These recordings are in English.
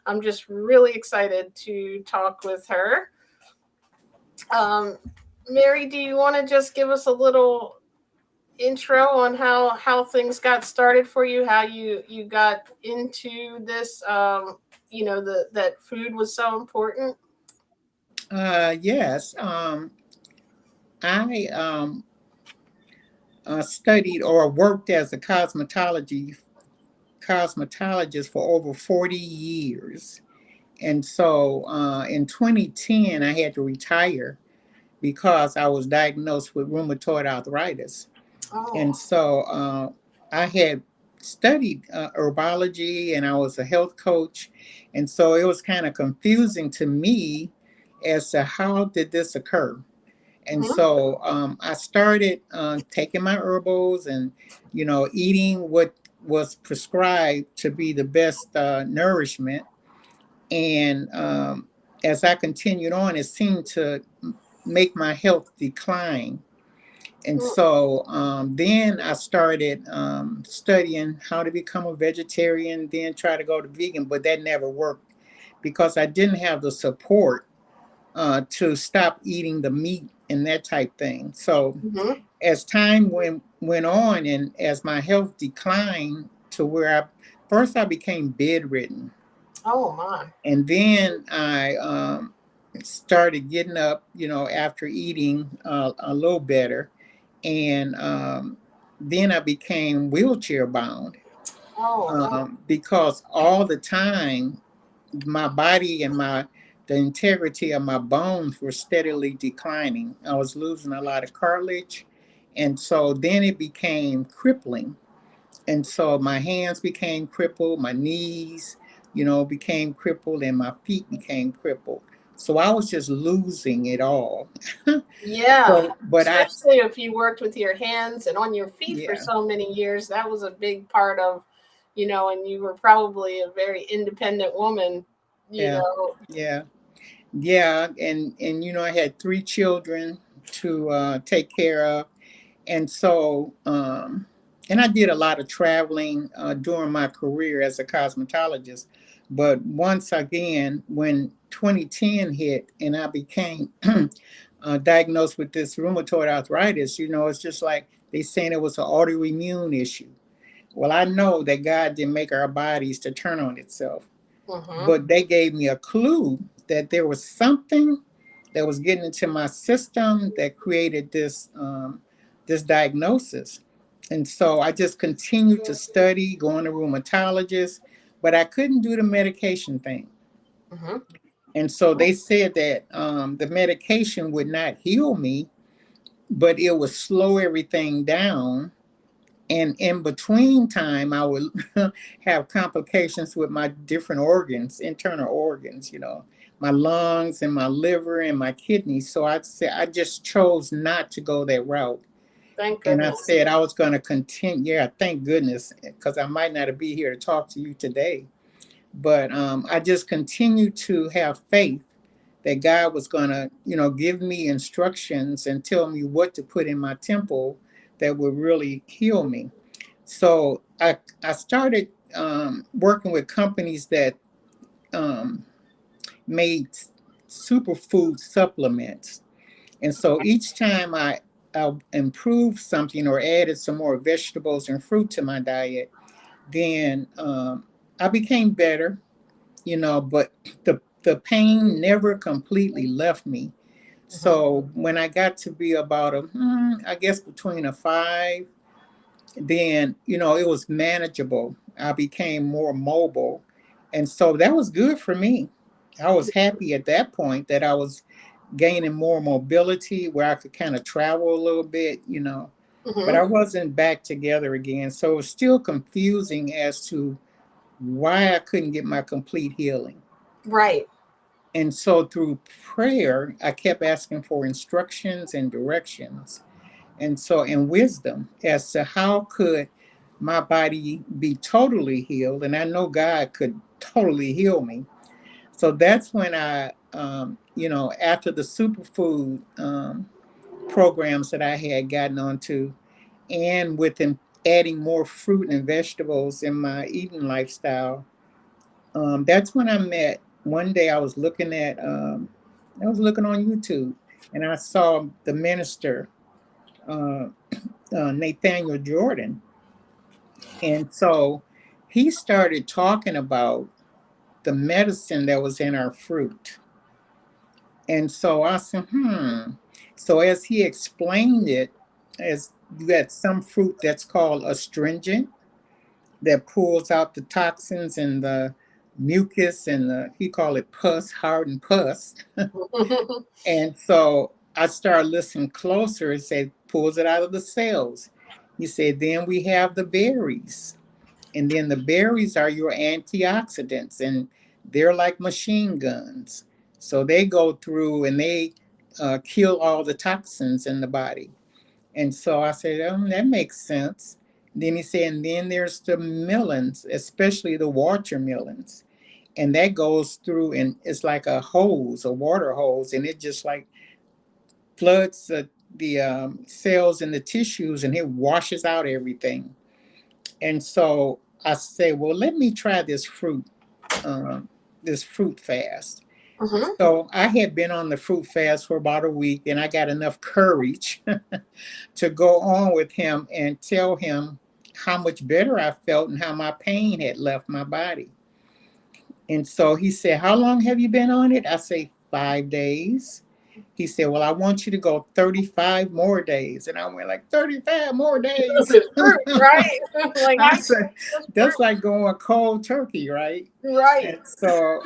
I'm just really excited to talk with her. Um, Mary, do you want to just give us a little intro on how things got started for you, how you got into this, the that food was so important? Yes. I studied or worked as a cosmetologist for over 40 years. And so in 2010, I had to retire because I was diagnosed with rheumatoid arthritis. And Oh. so I had studied herbology and I was a health coach. And so it was kind of confusing to me as to how did this occur. And Hmm. so I started taking my herbals and, eating what was prescribed to be the best nourishment. And as I continued on, it seemed to make my health decline. And so then I started studying how to become a vegetarian, then try to go to vegan, but that never worked because I didn't have the support to stop eating the meat and that type thing. So Hmm. as time went on and as my health declined to where first I became bedridden, Oh my. and then I started getting up, after eating a little better, and then I became wheelchair bound Oh no. because all the time my body and the integrity of my bones were steadily declining. I was losing a lot of cartilage, and so then it became crippling. And so my hands became crippled, my knees, became crippled, and my feet became crippled. So I was just losing it all. Yeah, So, but especially if you worked with your hands and on your feet for yeah, so many years, that was a big part of, and you were probably a very independent woman, you yeah, know. yeah. Yeah, and I had three children to take care of, and so and I did a lot of traveling during my career as a cosmetologist. But once again, when 2010 hit and I became diagnosed with this rheumatoid arthritis, it's just like they saying it was an autoimmune issue. Well, I know that God didn't make our bodies to turn on itself, Hmm. but they gave me a clue that there was something that was getting into my system that created this diagnosis. And so I just continued to study, going to rheumatologists, but I couldn't do the medication thing. Hmm. And so they said that the medication would not heal me, but it would slow everything down, and in between time I would have complications with my different organs, internal organs, my lungs and my liver and my kidneys. So I said I just chose not to go that route, Thank and I goodness. said I was going to continue. Yeah, thank goodness, because I might not be here to talk to you today. But I just continued to have faith that God was going to, give me instructions and tell me what to put in my temple that would really heal me. So I started working with companies that um, made superfood supplements. And so each time I improved something or added some more vegetables and fruit to my diet, then I became better, but the pain never completely left me. Hmm. So when I got to be about I guess between a five, then it was manageable. I became more mobile, and so that was good for me. I was happy at that point that I was gaining more mobility where I could kind of travel a little bit, but Hmm. I wasn't back together again. So it was still confusing as to why I couldn't get my complete healing. Right. And so through prayer, I kept asking for instructions and directions, and so in wisdom as to how could my body be totally healed. And I know God could totally heal me. So that's when after the superfood programs that I had gotten onto, and with adding more fruit and vegetables in my eating lifestyle, That's when I met. One day I was looking on YouTube, and I saw the minister, uh, Nathaniel Jordan. And so he started talking about the medicine that was in our fruit. And so I said, So as he explained it, as you got some fruit that's called astringent that pulls out the toxins and the mucus and he called it pus, hardened pus. And so I started listening closer and said, pulls it out of the cells. He said, then we have the berries. And then the berries are your antioxidants, and they're like machine guns. So they go through and they kill all the toxins in the body. And so I said, that makes sense. Then he said, and then there's the melons, especially the watermelons. And that goes through and it's like a hose, a water hose, and it just like floods the cells and the tissues and it washes out everything. And so I say, well, let me try um, this fruit fast. Mhm. So I had been on the fruit fast for about a week, and I got enough courage to go on with him and tell him how much better I felt and how my pain had left my body. And so he said, how long have you been on it? I say, 5 days. He said, well, I want you to go 35 more days. And I went like, 35 more days. It's fruit, right? Like I I said, just that's like going cold turkey, right? fruit, right? And so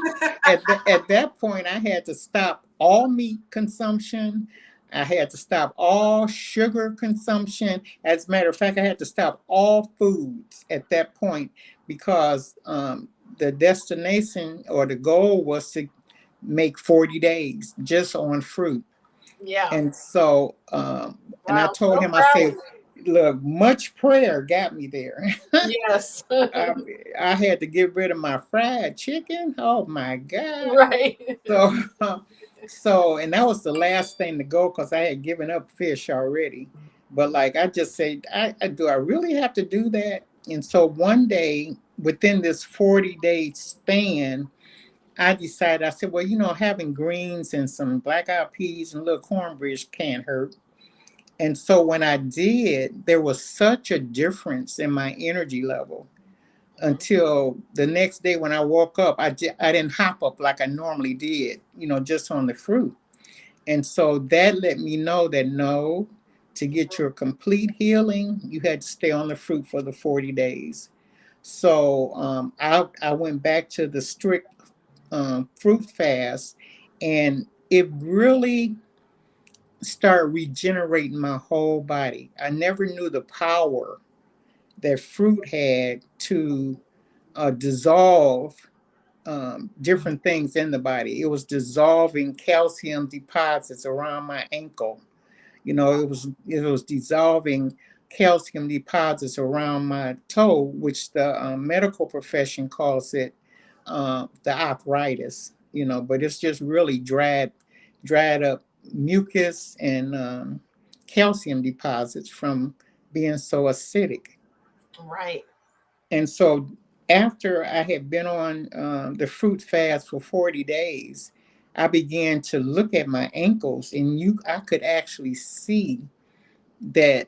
at that point, I had to stop all meat consumption. I had to stop all sugar consumption. As a matter of fact, I had to stop all foods at that point because the destination or the goal was to make 40 days just on fruit. Yeah. And so, and I Wow. told So him, I proud of said, look, much prayer got me there. you. Yes. I, I had to get rid of my fried chicken. Oh my God. Right. So, so, and that was the last thing to go because I had given up fish already. But like I just said, do I really have to do that? And so one day within this 40-day span, I decided, I said, well, having greens and some black eyed peas and a little cornbread can't hurt. And so when I did, there was such a difference in my energy level until the next day when I woke up. I didn't hop up like I normally did, just on the fruit. And so that let me know that no, to get your complete healing, you had to stay on the fruit for the 40 days. So I went back to the strict fruit fast, and it really started regenerating my whole body. I never knew the power that fruit had to dissolve different things in the body. It was dissolving calcium deposits around my ankle. It was dissolving calcium deposits around my toe, which the medical profession calls it the arthritis. But it's just really dried up mucus and calcium deposits from being so acidic. Right. And so after I had been on the fruit fast for 40 days, I began to look at my ankles, and I could actually see that.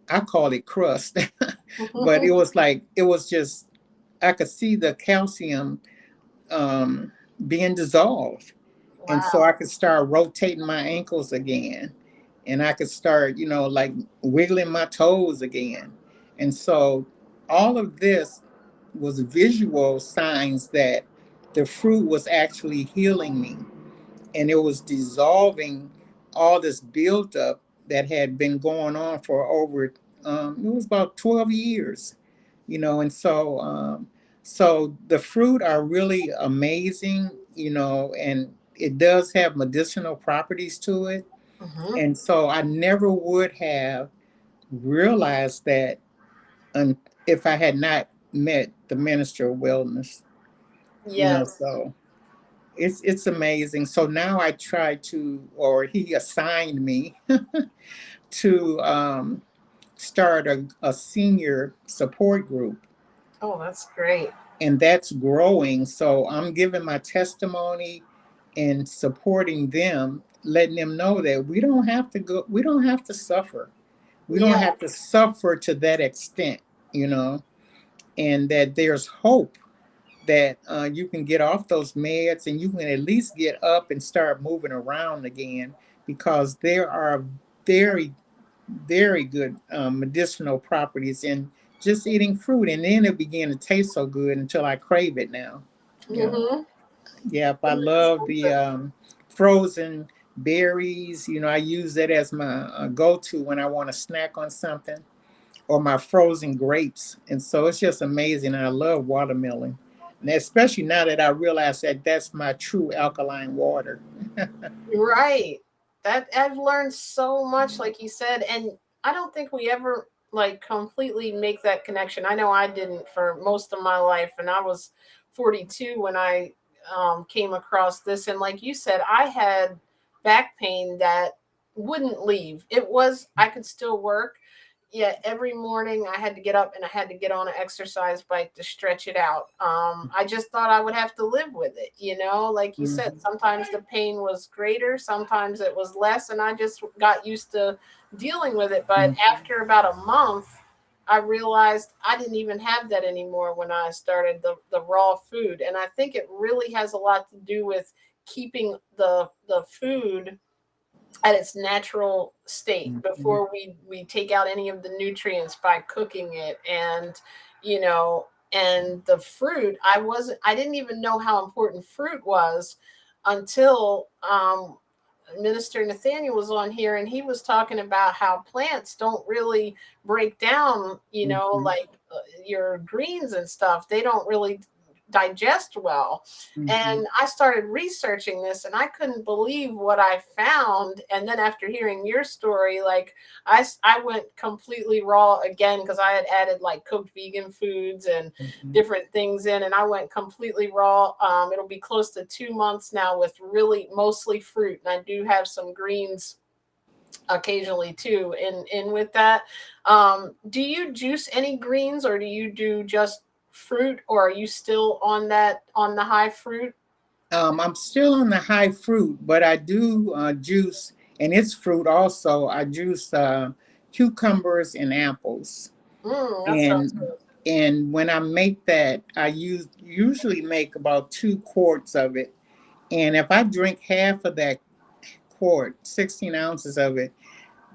I call it crust, but it was just, I could see the calcium um, being dissolved. And so Wow. I could start rotating my ankles again. And I could start, like wiggling my toes again. And so all of this was visual signs that the fruit was actually healing me, and it was dissolving all this buildup that had been going on for over it was about 12 years. And so the fruit are really amazing, and it does have medicinal properties to it. Hmm. And so I never would have realized that if I had not met the minister of wellness. Yes. So it's amazing. So now I try to, or he assigned me to start a senior support group. Oh, that's great. and that's growing. So I'm giving my testimony and supporting them, letting them know that we don't have to go, we don't have to suffer. We don't Yeah. have to suffer to that extent, you know, and that there's hope that you can get off those meds and you can at least get up and start moving around again, because there are very, very good medicinal properties in just eating fruit. And then it began to taste so good until I crave it now. Yeah. Mm-hmm. Yep. I That's love the something. frozen berries. You know, I use that as my go-to when I want to snack on something, or my frozen grapes. And so it's just amazing. I love watermelon. And especially now that I realize that that's my true alkaline water. Right. That I've learned so much, like you said, and I don't think we ever like completely make that connection. I know I didn't for most of my life, and I was 42 when I came across this. And like you said, I had back pain that wouldn't leave. It was I could still work. Yeah, every morning I had to get up and I had to get on an exercise bike to stretch it out. I just thought I would have to live with it, you know, like you said, Mhm. sometimes the pain was greater, sometimes it was less, and I just got used to dealing with it. But Mhm. after about a month, I realized I didn't even have that anymore when I started the raw food. And I think it really has a lot to do with keeping the food at its natural state Mhm. before we take out any of the nutrients by cooking it. And you know, and the fruit, I didn't even know how important fruit was until Minister Nathaniel was on here, and he was talking about how plants don't really break down, you know, Mhm. like your greens and stuff, they don't really digest well. Mhm. And I started researching this and I couldn't believe what I found. And then after hearing your story, like I went completely raw again because I had added like cooked vegan foods and Mhm. different things in, and I went completely raw. It'll be close to 2 months now with really mostly fruit, and I do have some greens occasionally too. In with that, do you juice any greens or do you do just fruit, or are you still on that on the high fruit? I'm still on the high fruit, but I do juice, and it's fruit also. I juice cucumbers and apples, That sounds and when I make that, I usually make about 2 quarts of it. And if I drink half of that quart, 16 ounces of it,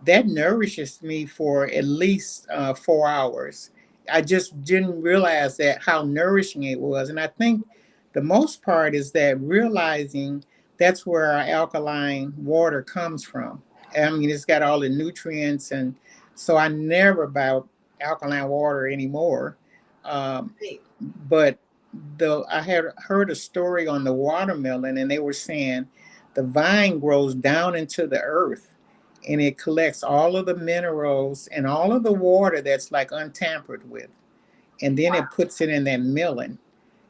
that nourishes me for at least 4 hours. I just didn't realize that how nourishing it was. And I think the most part is that realizing that's where our alkaline water comes from. I mean, it's got all the nutrients, and so I never buy alkaline water anymore. Um, great. but I had heard a story on the watermelon, and they were saying the vine grows down into the earth, and it collects all of the minerals and all of the water that's like untampered with, and then it puts it in that milling.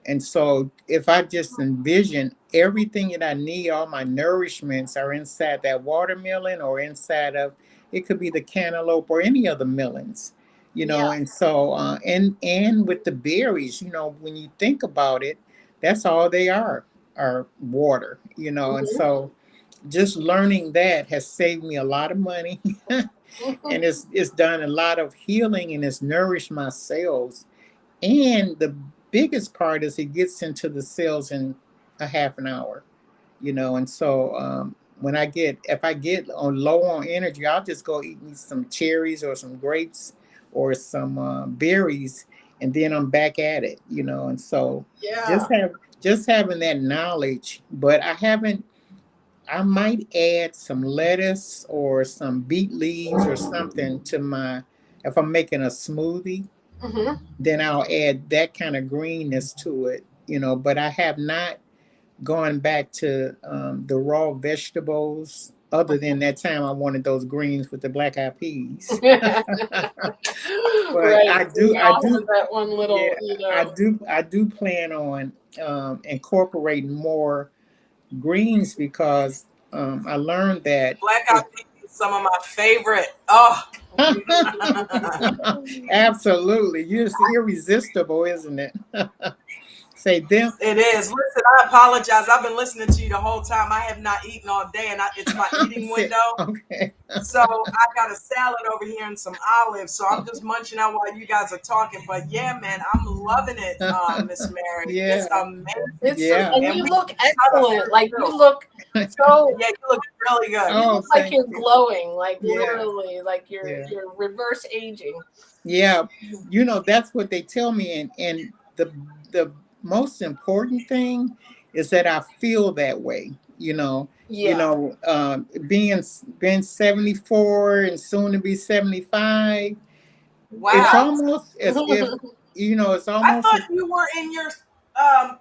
And so if I just envision everything that I need, all my nourishments are inside that watermelon, or inside of, it could be the cantaloupe or any other melons, you Yeah. know. And so and with the berries, you know, when you think about it, that's all they are water, you know. And Hmm. so just learning that has saved me a lot of money, and it's done a lot of healing, and it's nourished my cells. And the biggest part is it gets into the cells in a half an hour, you know. And so when if I get on low on energy, I'll just go eat me some cherries or some grapes or some berries, and then I'm back at it, you know. And so Yeah. just having that knowledge. But I might add some lettuce or some beet leaves or something to my, if I'm making a smoothie, Hmm. then I'll add that kind of greenness to it, you know. But I have not gone back to the raw vegetables, other than that time I wanted those greens with the black eyed peas. Right. But We all have that one little, yeah, you know. I do plan on incorporating more greens, because I learned that Black if eyed peas, some of my favorite. Oh, absolutely, it's irresistible, isn't it? Say them. It is. Listen, I apologize. I've been listening to you the whole time. I have not eaten all day, and it's my eating Say, window. okay. So I got a salad over here and some olives. So I'm just munching out while you guys are talking. But yeah, man, I'm loving it, Miss Mary. Yeah. It's amazing. It's Yeah. and And you we look each other excellent. Like you too. look so Yeah, you look really good. you Oh, look like thank you're you. glowing, like Yeah. literally, like Yeah. you're reverse aging. Yeah. You know, that's what they tell me. And the most important thing is that I feel that way. Yeah. Being 74 and soon to be 75, it's Wow. almost as if, it's I almost thought as, you were in your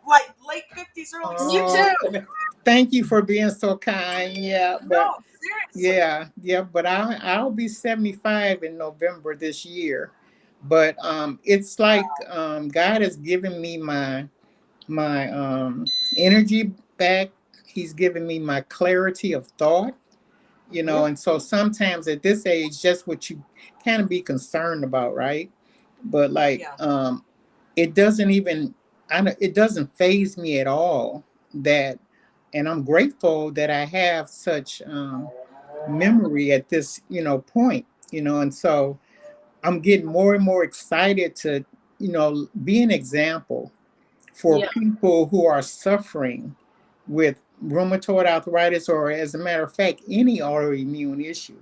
like late 50s, early Me 60s. oh, too. thank you for being so kind. Yeah, but No, seriously. but I'll be 75 in November this year. But it's like God has given me my energy back. He's given me my clarity of thought, Mhm. and so sometimes at this age, just what you kind of be concerned about, right? But like Yeah. it doesn't even it doesn't phase me at all that, and I'm grateful that I have such memory at this point, and so I'm getting more and more excited to be an example for Yeah. people who are suffering with rheumatoid arthritis, or as a matter of fact, any autoimmune issue.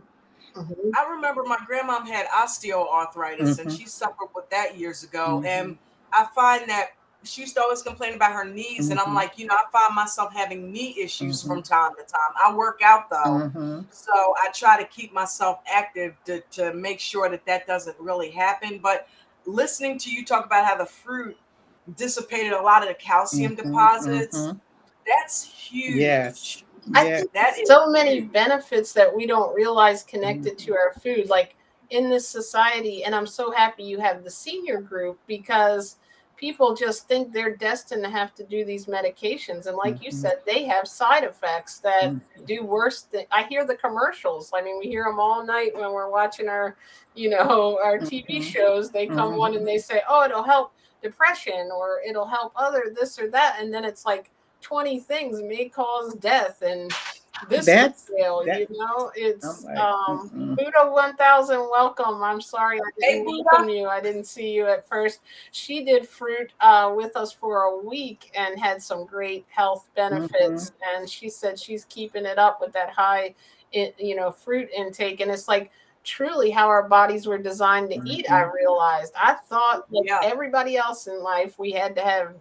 Mhm. I remember my grandmom had osteoarthritis and Hmm. she suffered with that years ago. Hmm. And I find that she used to always complain about her knees. And I'm Hmm. like, I find myself having knee issues Hmm. from time to time. I work out though. Hmm. So I try to keep myself active to make sure that doesn't really happen. But listening to you talk about how the fruit dissipated a lot of the calcium Hmm. deposits, Hmm. that's Yes. huge. I Yes. think That is so many huge. benefits that we don't realize connected to Mhm. our food, like in this society. And I'm so happy you have the senior group because people just think they're destined to have to do these medications. And like you Mhm. said, they have side effects that Mhm. do worse than I hear the commercials. I mean, we hear them all night when we're watching our TV Mhm. shows. They come on and Mhm. they say, oh, it'll help depression or it'll help other this or that. And then it's like, 20 things may cause death and this could That's fail, that. I'm it's like, mm-mm. Buddha 1000, welcome. I'm sorry I Hey, didn't welcome Buddha. you. I didn't see you at first. She did fruit with us for a week and had some great health Mhm. benefits, and she said she's keeping it up with that high fruit intake. And it's like truly how our bodies were designed to eat. I Mhm. realized I thought like Yeah. everybody else in life we had to have,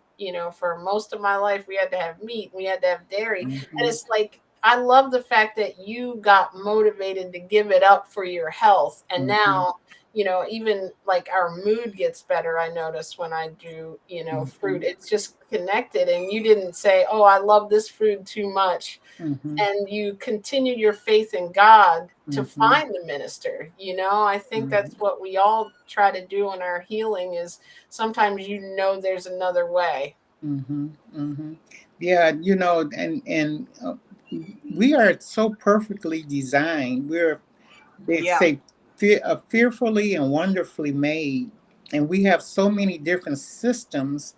for most of my life we had to have meat, we had to have dairy. And Mhm. it's like I love the fact that you got motivated to give it up for your health. And Mhm. now, even like our mood gets better. I notice when I do, fruit, Mhm. it's just connected. And you didn't say, oh, I love this food too much, Mhm. and you continued your faith in God to Mhm. find the minister. I think that's Mhm. what we all try to do in our healing is sometimes there's another way. Mhm. Mhm. Yeah, we are so perfectly designed. They Yeah. say, fearfully and wonderfully made, and we have so many different systems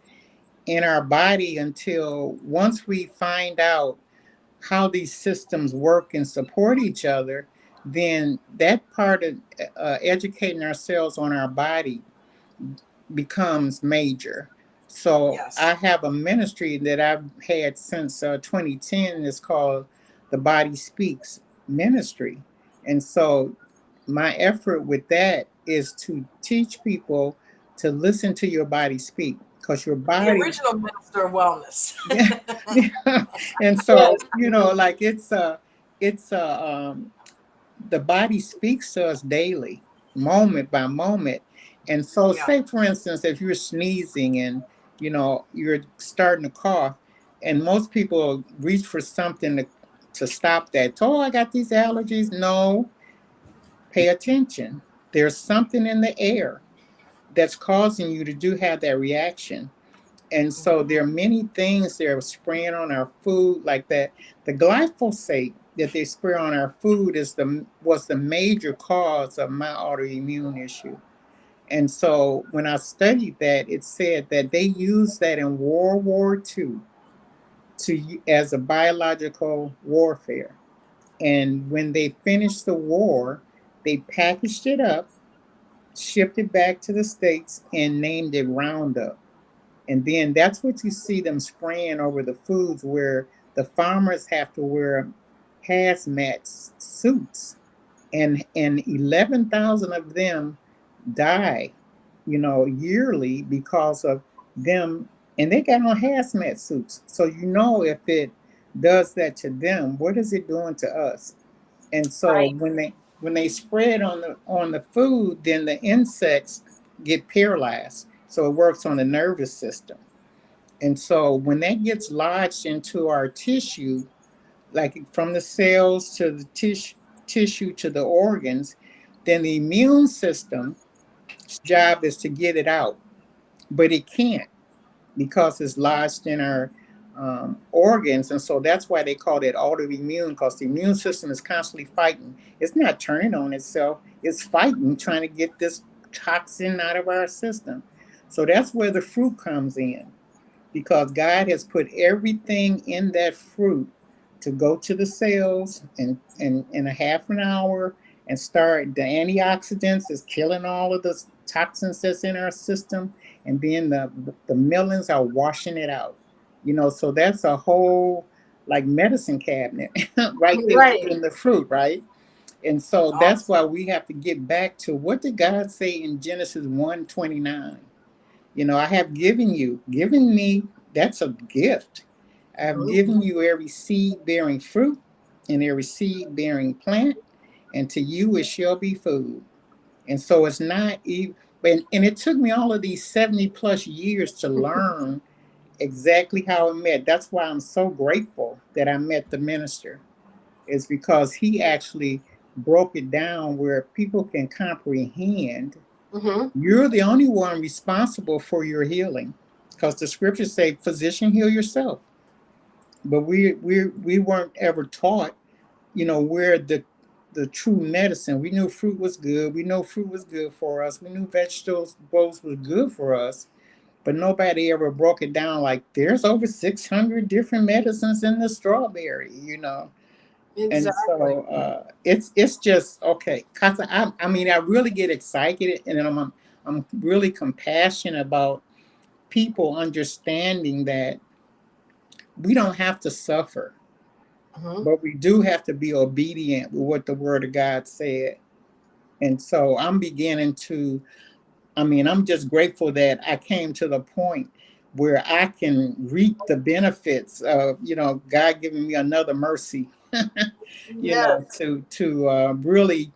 in our body until once we find out how these systems work and support each other, then that part of educating ourselves on our body becomes major. So Yes. I have a ministry that I've had since 2010. It's called the Body Speaks Ministry. And so my effort with that is to teach people to listen to your body speak, because your The body. original minister of wellness. Yeah, yeah. And so, Yes. like the body speaks to us daily, moment by moment. And so, Yeah. say for instance, if you're sneezing and you're starting to cough, and most people reach for something to stop that. Oh, I got these allergies. No, pay attention. There's something in the air that's causing you to have that reaction. And so Mhm. there are many things they're spraying on our food like that. The glyphosate that they spray on our food was the major cause of my autoimmune issue. And so when I studied that, it said that they used that in World War II as a biological warfare. And when they finished the war, they packaged it up, shipped it back to the States, and named it Roundup. And then that's what you see them spraying over the foods, where the farmers have to wear hazmat suits, and 11,000 of them die, yearly because of them. And they got on hazmat suits. So if it does that to them, what is it doing to us? And so Right. when they spread on the food, then the insects get paralyzed. So it works on the nervous system. And so when that gets lodged into our tissue, like from the cells to the tissue to the organs, then the immune system's job is to get it out, but it can't because it's lodged in our organs. And so that's why they call it autoimmune, because the immune system is constantly fighting. It's not turning on itself, it's fighting, trying to get this toxin out of our system. So that's where the fruit comes in, because God has put everything in that fruit to go to the cells in a half an hour and start. The antioxidants is killing all of the toxins that's in our system, and then the melons are washing it out. So that's a whole like medicine cabinet right there Right. within the fruit, right? And so that's Awesome. why we have to get back to what did God say in Genesis 1:29. I have given me, that's a gift. I have Mhm. given you every seed bearing fruit and every seed bearing plant, and to you it shall be food. And so it's not even, and it took me all of these 70 plus years to learn exactly how it met. That's why I'm so grateful that I met the minister, is because he actually broke it down where people can comprehend. Mhm. You're the only one responsible for your healing, because the scriptures say, "Physician, heal yourself." But we weren't ever taught, where the true medicine. We knew fruit was good. We know fruit was good for us. We knew vegetables both was good for us. But nobody ever broke it down like there's over 600 different medicines in the strawberry. And Exactly. so it's just okay. Cause I mean I really get excited, and I'm really compassionate about people understanding that we don't have to suffer, Mhm. but we do have to be obedient with what the Word of God said. And so I'm beginning to. I mean, I'm just grateful that I came to the point where I can reap the benefits of God giving me another mercy. Yes. To really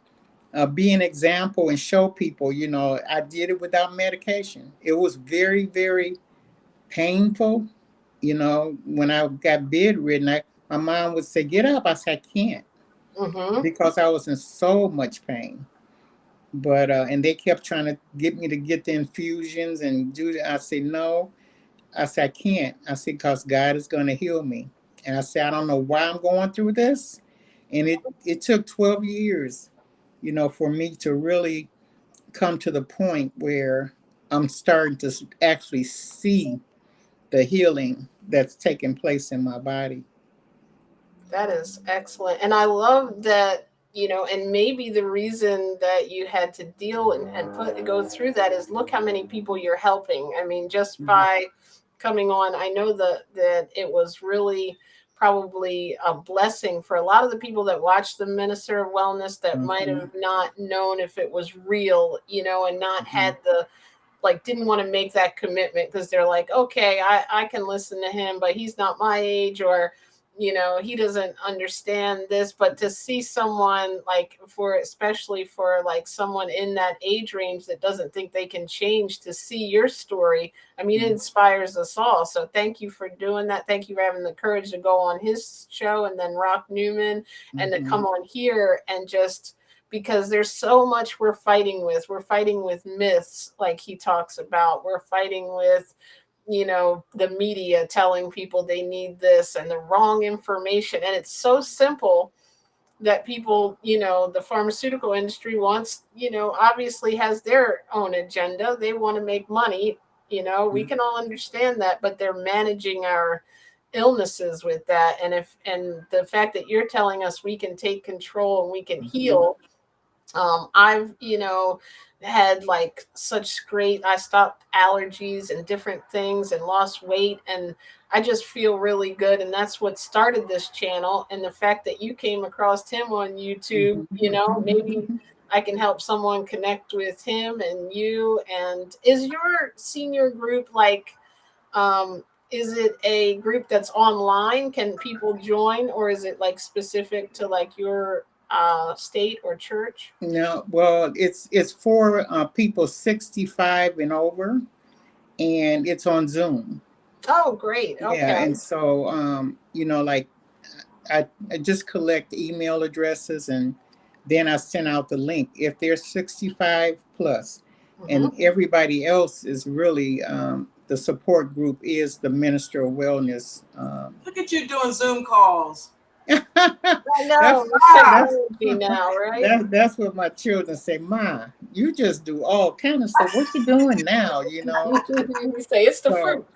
be an example and show people. I did it without medication. It was very, very painful. When I got bedridden, my mom would say, "Get up." I said, "I can't," Mhm. because I was in so much pain. But and they kept trying to get me to get the infusions and do that. I said, "No." I said, "I can't." I said, "Because God is going to heal me." And I said, "I don't know why I'm going through this." And it took 12 years, for me to really come to the point where I'm starting to actually see the healing that's taking place in my body. That is excellent. And I love that, and maybe the reason that you had to deal and go through that is look how many people you're helping. I mean, just Mhm. by coming on, I know that it was really probably a blessing for a lot of the people that watched the Minister of Wellness that might Mhm. have not known if it was real, and not Mhm. had the like didn't want to make that commitment because they're like, okay, I can listen to him, but he's not my age, or he doesn't understand this. But to see someone like, for especially for like someone in that age range that doesn't think they can change, to see your story, I mean, it inspires us all. So thank you for doing that. Thank you for having the courage to go on his show, and then Rock Newman, and to come Mhm. on here and just, because there's so much we're fighting with. We're fighting with myths, like he talks about. We're fighting with, the media telling people they need this and the wrong information. And it's so simple that people, the pharmaceutical industry wants, obviously has their own agenda. They want to make money. We can all understand that, but they're managing our illnesses with that. And the fact that you're telling us we can take control and we can heal. I've, had like such great, I stopped allergies and different things and lost weight, and I just feel really good. And that's what started this channel. And the fact that you came across him on YouTube, maybe I can help someone connect with him and you. And is your senior group like, is it a group that's online? Can people join, or is it like specific to like your state or church? No, well, it's for people 65 and over, and it's on Zoom. Oh, great. Yeah, Okay. and so like I just collect email addresses, and then I send out the link if they're 65 plus, and Mm-hmm. everybody else is really the support group is the Minister of Wellness. Look at you doing Zoom calls. I know. that's It's that's technology now, right? that's what my children say. Ma, you just do all kind of stuff. What you doing now? You say it's the So fruit.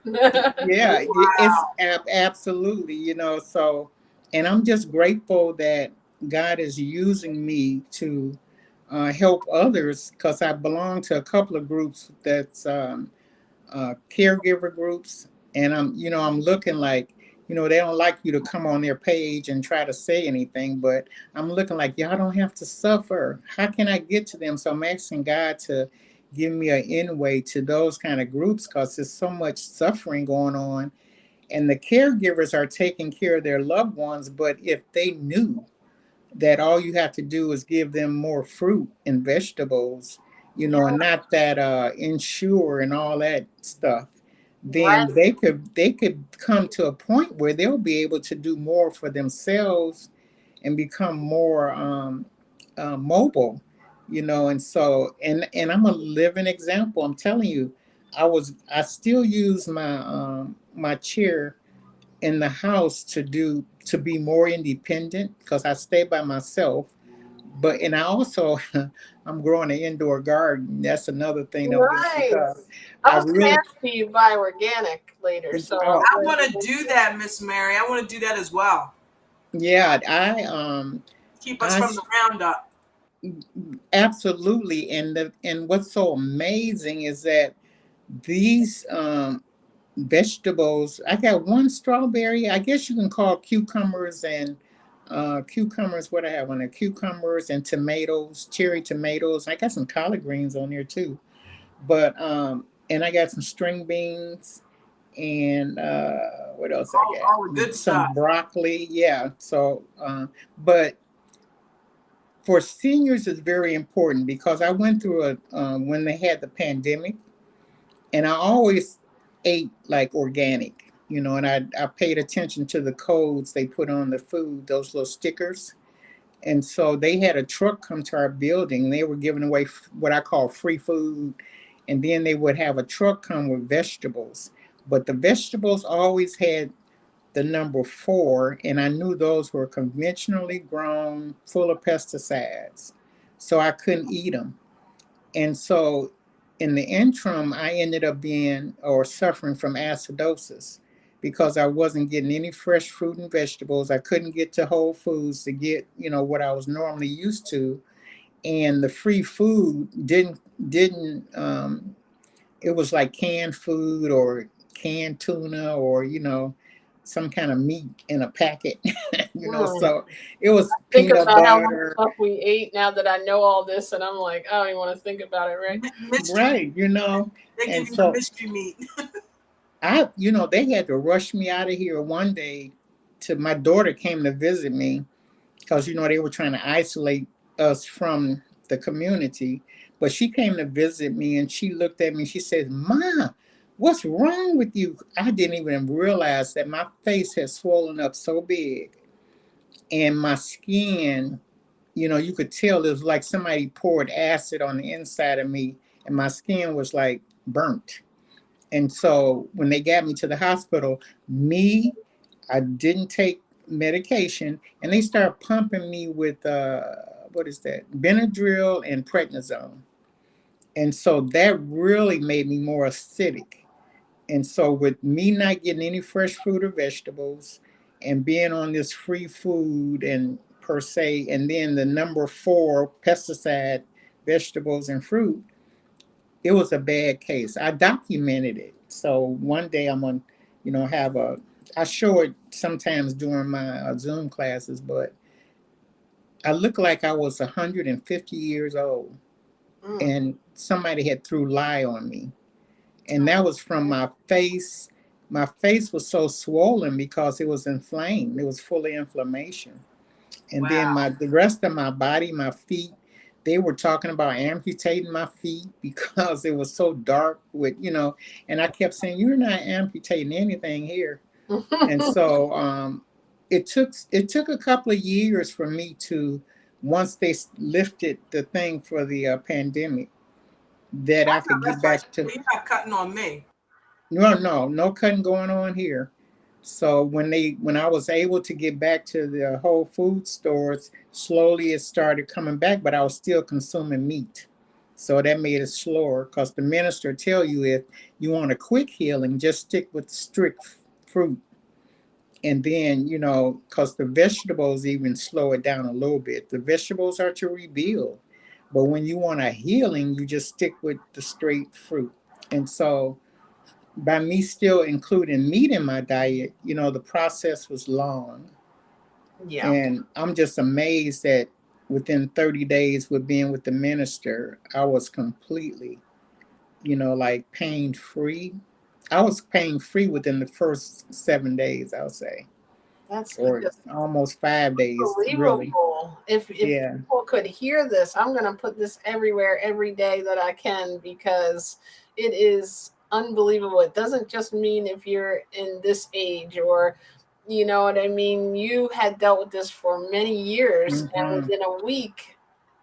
yeah, it's Wow. absolutely, so, and I'm just grateful that God is using me to help others, because I belong to a couple of groups that's caregiver groups, and I'm looking like, they don't like you to come on their page and try to say anything, but I'm looking like y'all don't have to suffer. How can I get to them? So I'm asking God to give me an in way to those kind of groups, because there's so much suffering going on, and the caregivers are taking care of their loved ones. But if they knew that all you have to do is give them more fruit and vegetables, and not that insure and all that stuff, then Right. they could come to a point where they'll be able to do more for themselves and become more mobile, and so, and I'm a living example. I'm telling you, I still use my chair in the house to be more independent, because I stay by myself. But and I also I'm growing an indoor garden. That's another thing I'm doing, because Nice. I I was gonna really ask you buy organic later, so I oh I was want to like, do that, Miss Mary. I want to do that as well. yeah, Keep us I from the roundup. absolutely. And what's so amazing is that these vegetables, I got one strawberry, I guess you can call cucumbers, and cucumbers, what I have on there, cucumbers and tomatoes, cherry tomatoes. I got some collard greens on there too. But and I got some string beans, and what else I All the got? good stuff. Some broccoli. Yeah. So but for seniors it's very important, because I went through when they had the pandemic, and I always ate like organic, and I paid attention to the codes they put on the food, those little stickers. And so they had a truck come to our building. They were giving away what I call free food. And then they would have a truck come with vegetables. But the vegetables always had the number 4. And I knew those were conventionally grown, full of pesticides. So I couldn't eat them. And so in the interim, I ended up being or suffering from acidosis, because I wasn't getting any fresh fruit and vegetables. I couldn't get to Whole Foods to get, what I was normally used to. And the free food didn't it was like canned food or canned tuna, or, some kind of meat in a packet, hmm. so it was Think peanut about how much butter. stuff we ate now that I know all this, and I'm like, I don't even want to think about it, right? Mystery. Right, They and give you the so mystery meat. they had to rush me out of here one day. To My daughter came to visit me, because they were trying to isolate us from the community. But she came to visit me, and she looked at me. She said, "Ma, what's wrong with you?" I didn't even realize that my face had swollen up so big, and my skin, you could tell it was like somebody poured acid on the inside of me, and my skin was like burnt. And so when they got me to the hospital, I didn't take medication, and they started pumping me with what is that? Benadryl and prednisone. And so that really made me more acidic. And so with me not getting any fresh fruit or vegetables and being on this free food and per se, and then the number four pesticide vegetables and fruit, it was a bad case. I documented it. So one day I'm going to, have I show it sometimes during my Zoom classes, but I look like I was 150 years old Mm. and somebody had threw lye on me. And that was from my face. My face was so swollen because it was inflamed. It was full of inflammation. And then Wow. the rest of my body, my feet, they were talking about amputating my feet because it was so dark and I kept saying, "You're not amputating anything here." And so it took a couple of years for me to, once they lifted the thing for the pandemic, that I could get That's right. back to. You're not cutting on me. No cutting going on here. So when I was able to get back to the whole food stores, slowly it started coming back, but I was still consuming meat. So that made it slower because the minister tell you, if you want a quick healing, just stick with strict fruit. And then, because the vegetables even slow it down a little bit. The vegetables are to rebuild. But when you want a healing, you just stick with the straight fruit. And so by me still including meat in my diet, the process was long. Yeah. And I'm just amazed that within 30 days with being with the minister, I was completely, like pain free. I was pain free within the first 7 days, I'll say, That's or just almost 5 days, really. unbelievable. If Yeah. people could hear this, I'm gonna put this everywhere every day that I can because it is unbelievable. It doesn't just mean if you're in this age or you know what I mean. You had dealt with this for many years, and Mm-hmm. within a week,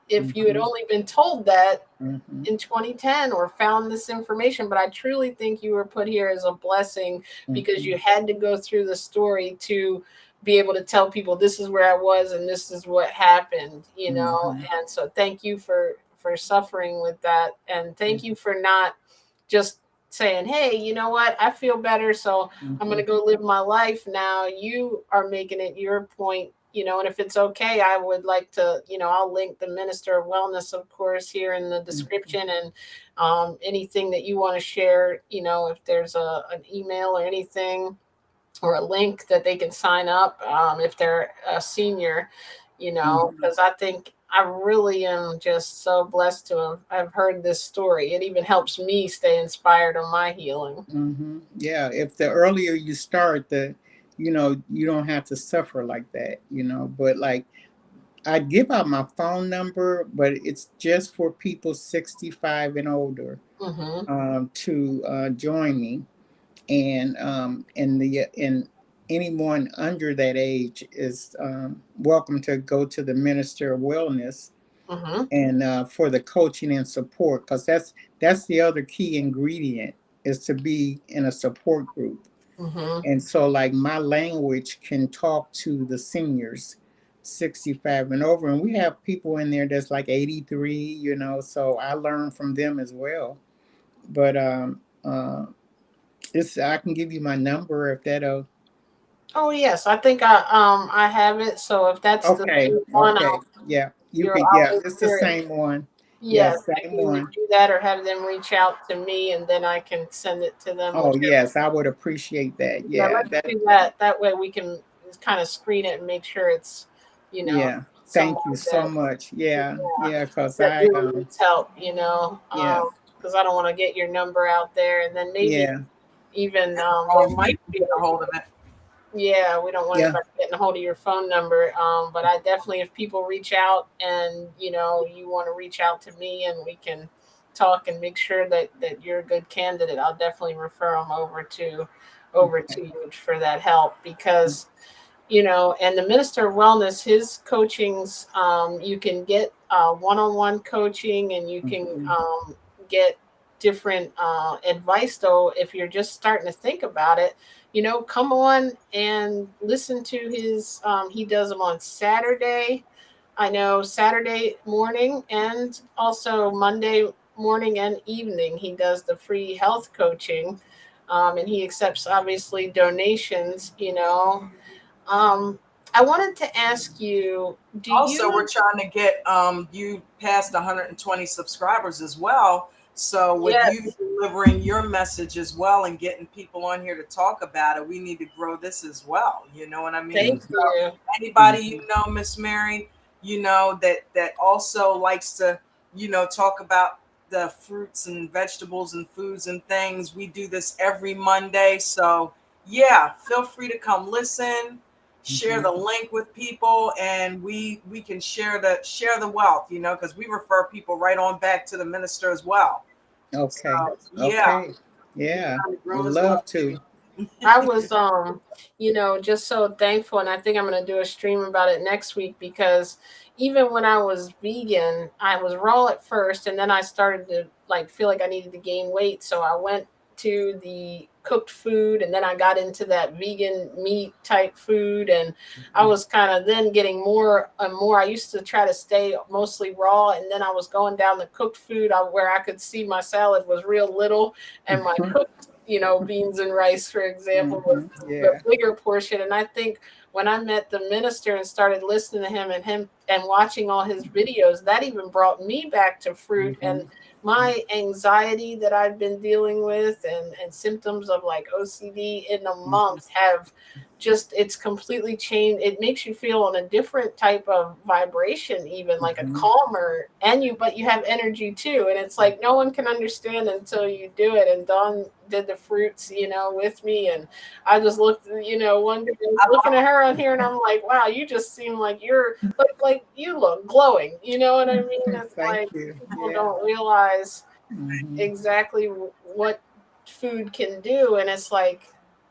if you had Mm-hmm. only been told that Mm-hmm. in 2010 or found this information, but I truly think you were put here as a blessing because Mm-hmm. you had to go through the story to be able to tell people this is where I was and this is what happened, Mm-hmm. and so thank you for suffering with that, and thank you for not just saying, hey, you know what, I feel better, so I'm going Mm-hmm. to go live my life now. You are making it your point, and if it's okay, I would like to, I'll link the Minister of Wellness, of course, here in the Mm-hmm. description, and anything that you want to share, if there's an email or anything or a link that they can sign up, if they're a senior, Mm-hmm. because I think I really am just so blessed to have heard this story. It even helps me stay inspired on my healing. Yeah, if the earlier you start, you don't have to suffer like that. But like, I give out my phone number, but it's just for people 65 and older, Mm-hmm. to join me, and anyone under that age is welcome to go to the Minister of Wellness, Mm-hmm. and for the coaching and support, because that's the other key ingredient, is to be in a support group. Mm-hmm. And so, like, my language can talk to the seniors 65 and over, and we have people in there that's like 83, so I learn from them as well. But it's I can give you my number if that'll. Oh yes, I think I have it. So if that's the Okay, same one, okay, yeah, you could, I'll yeah, make it's the sure. same one. Yeah, Yes, same maybe we one. do that or have them reach out to me and then I can send it to them, Oh whichever. yes, I would appreciate that. Yeah, Yeah, let's do that. That way we can kind of screen it and make sure it's, you know, yeah, someone thank you so that, much. Yeah, yeah, yeah, because that I really needs help, yeah, because I don't want to get your number out there and then maybe yeah, even there Or might people be get a hold of it. yeah, we don't want yeah, anybody getting a hold of your phone number. But I definitely, if people reach out and you want to reach out to me and we can talk and make sure that you're a good candidate, I'll definitely refer them over to okay, you for that help because and the Minister of Wellness, his coachings, you can get one-on-one coaching and you can mhm, get different advice though if you're just starting to think about it. come on and listen to his. He does them on Saturday. I know Saturday morning and also Monday morning and evening. He does the free health coaching, and he accepts obviously donations. I wanted to ask you, do Also, we're you? trying to get you past 120 subscribers as well. So with you Yes, delivering your message as well and getting people on here to talk about it, we need to grow this as well. You know what I mean? thank So you. anybody Miss Mary, that also likes to, talk about the fruits and vegetables and foods and things. We do this every Monday. So yeah, feel free to come listen, share Mm-hmm. the link with people, and we can share the wealth, because we refer people right on back to the minister as well. Okay. So yeah, Okay. we're Yeah. trying to Would grow as well, love to. I was just so thankful, and I think I'm going to do a stream about it next week, because even when I was vegan, I was raw at first, and then I started to like feel like I needed to gain weight, so I went to the cooked food, and then I got into that vegan meat type food, and I was kind of then getting more and more. I used to try to stay mostly raw, and then I was going down the cooked food, where I could see my salad was real little, and my Mm-hmm. cooked beans and rice, for example, was Mm-hmm. the Yeah. bigger portion. And I think when I met the minister and started listening to him and watching all his videos, that even brought me back to fruit, and Mm-hmm. my anxiety that I've been dealing with, and symptoms of like OCD in a Mm-hmm. month have just, it's completely changed. It makes you feel on a different type of vibration, even like a Mm-hmm. calmer, but you have energy too. And it's like no one can understand until you do it. And Dawn did the fruits, with me, and I just looked, one day I was looking at her on here, and I'm like, wow, you just seem like you're like you look glowing. You know what I mean? It's Thank like you. people Yeah. don't realize Mm-hmm. exactly what food can do. And it's like,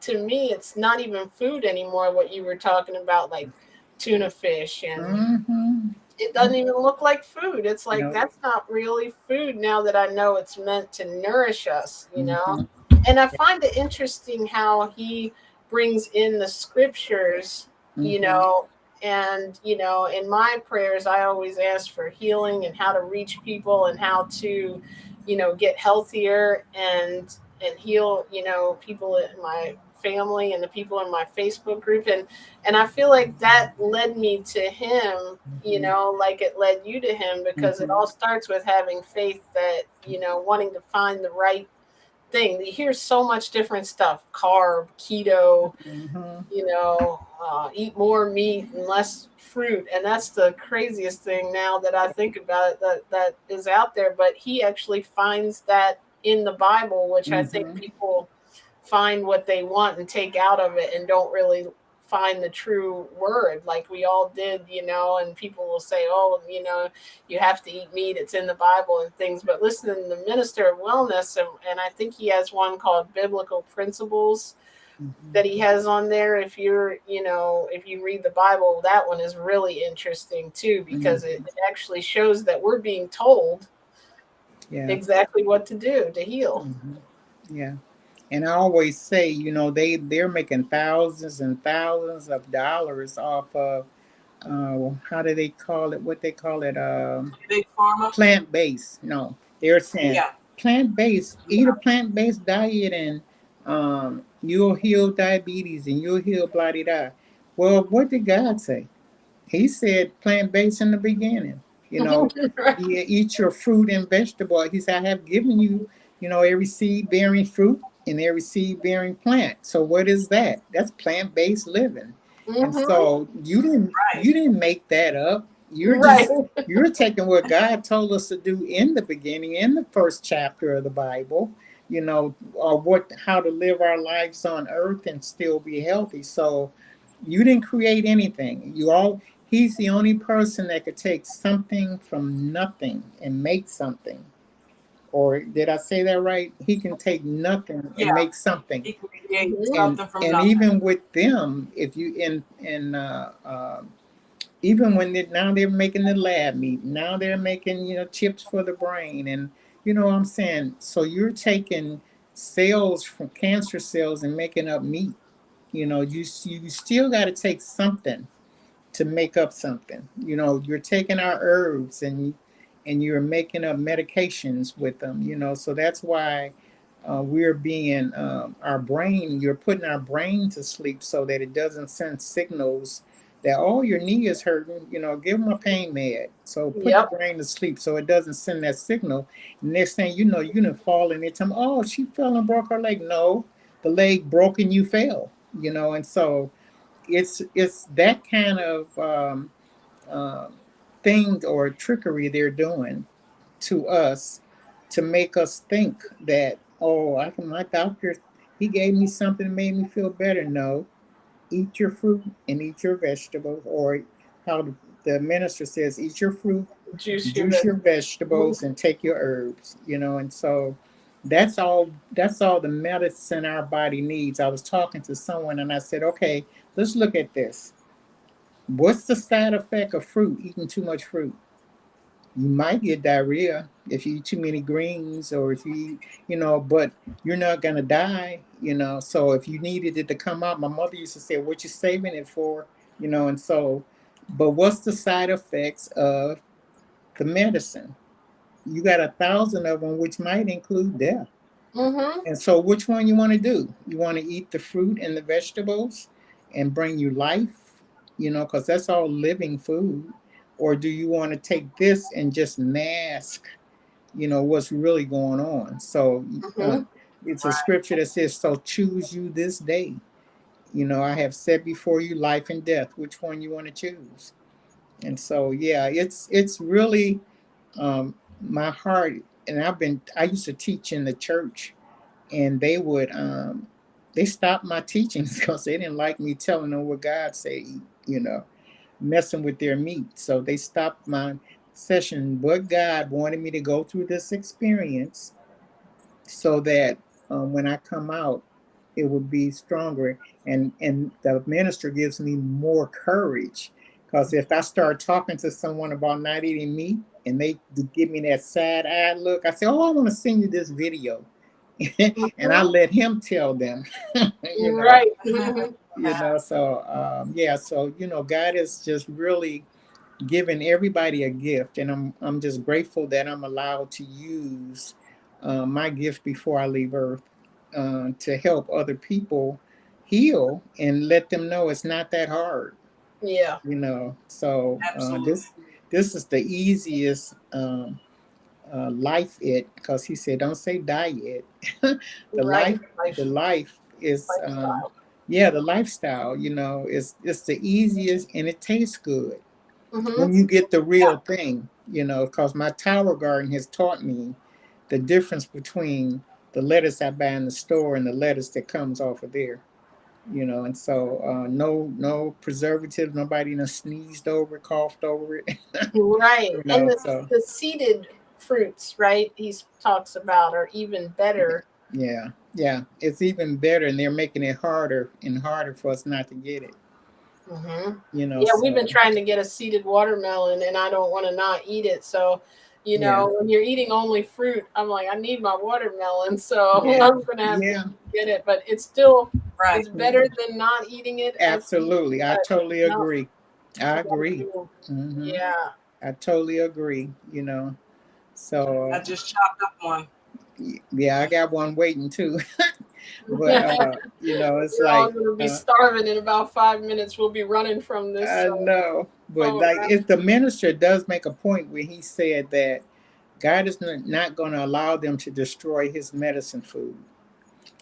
to me, it's not even food anymore, what you were talking about, like tuna fish, and Mm-hmm. it doesn't even look like food. It's like, No. that's not really food now that I know it's meant to nourish us. Mm-hmm. And I find it interesting how he brings in the scriptures, you Mm-hmm. know, and, in my prayers, I always ask for healing and how to reach people and how to, get healthier and heal, people in my family and the people in my Facebook group. And I feel like that led me to him, like it led you to him, because it Mm-hmm. all starts with having faith that, wanting to find the right thing. You hear so much different stuff: carb, keto, Mm-hmm. eat more meat and less fruit. And that's the craziest thing now that I think about it, that is out there. But he actually finds that in the Bible, which I think Mm-hmm. people find what they want and take out of it and don't really find the true word like we all did, and people will say, oh, you have to eat meat, it's in the Bible and things. But listening to the minister of wellness, and I think he has one called Biblical Principles Mm-hmm. that he has on there. If if you read the Bible, that one is really interesting too, because it Mm-hmm. actually shows that we're being told Yeah. exactly what to do to heal. Mm-hmm. Yeah. And I always say, they're making thousands and thousands of dollars off of how do they call it? What they call it? big pharma. Plant based. No, they're saying Yeah, plant based. yeah, Eat a plant based diet, and you'll heal diabetes, and you'll heal blah de da. Well, what did God say? He said plant based in the beginning. You know, Right. you eat your fruit and vegetable. He said, I have given you, every seed bearing fruit and every seed bearing plant. So what is that? That's plant based living. And Mm-hmm. so you didn't right. you didn't make that up. Right. You're taking what God told us to do in the beginning, in the first chapter of the Bible, or how to live our lives on earth and still be healthy. So you didn't create anything. He's the only person that could take something from nothing and make something. Or did I say that right? He can take nothing and Yeah, make something. he can create Mm-hmm. And something from and nothing. even with them, if you even when now they're making the lab meat, now they're making chips for the brain, and what I'm saying. So you're taking cells from cancer cells and making up meat. You still got to take something to make up something. You're taking our herbs and you're making up medications with them. So that's why we're being our brain. You're putting our brain to sleep so that it doesn't send signals that, oh, your knee is hurting. Give them a pain med. So put the Yep. brain to sleep so it doesn't send that signal. Next thing you know, you're gonna fall in it. Oh, she fell and broke her leg. No, the leg broke and you fell. And so it's that kind of um, thing or trickery they're doing to us to make us think that, oh, my doctor, he gave me something that made me feel better. No, eat your fruit and eat your vegetables, or how the minister says, eat your fruit, Juice your juice your vegetables. vegetables, and take your herbs. And so that's all the medicine our body needs. I was talking to someone and I said, okay, let's look at this. What's the side effect of fruit, eating too much fruit? You might get diarrhea if you eat too many greens, or if you eat, but you're not going to die. So if you needed it to come out, my mother used to say, what you saving it for? And so, but what's the side effects of the medicine? You got 1,000 of them, which might include death. Mm-hmm. And so, which one you want to do? You want to eat the fruit and the vegetables and bring you life, because that's all living food. Or do you want to take this and just mask, what's really going on? So, Mm-hmm. it's a Right. scripture that says, so choose you this day. I have set before you life and death. Which one you want to choose? And so, yeah, it's really my heart. And I used to teach in the church, and they stopped my teachings because they didn't like me telling them what God said, messing with their meat. So they stopped my session. But God wanted me to go through this experience so that when I come out, it would be stronger. And the minister gives me more courage, because if I start talking to someone about not eating meat and they give me that sad eye look, I say, oh, I want to send you this video. And I Mm-hmm. let him tell them, you know, Right. Mm-hmm. so yeah, so God is just really giving everybody a gift, and I'm just grateful that I'm allowed to use my gift before I leave Earth to help other people heal and let them know it's not that hard. Yeah. So Absolutely. this is the easiest life it, because he said don't say die yet. the Right. life the life is Lifestyle. yeah, the lifestyle, it's the easiest, and it tastes good Mm-hmm. when you get the Yeah. real thing, because my tower garden has taught me the difference between the lettuce I buy in the store and the lettuce that comes off of there. And so no preservative, nobody done sneezed over it, coughed over it. Right. And the, So the seeded fruits, right? He talks about are even better. yeah, yeah, it's even better, and they're making it harder and harder for us not to get it. Mm-hmm. You know, Yeah, we've been so trying to get a seeded watermelon, and I don't want to not eat it. So, yeah, when you're eating only fruit, I'm like, I need my watermelon, so Yeah. I'm gonna have to yeah, get it. But it's Right. better than not eating it as well, absolutely. I but totally no, agree. I we gotta agree. do. Hmm. Yeah. I totally agree. So I just chopped up one. yeah, I got one waiting too. But it's We're all like gonna be starving in about 5 minutes. We'll be running from this. I know, but Oh, like if the minister does make a point where he said that God is not going to allow them to destroy his medicine food.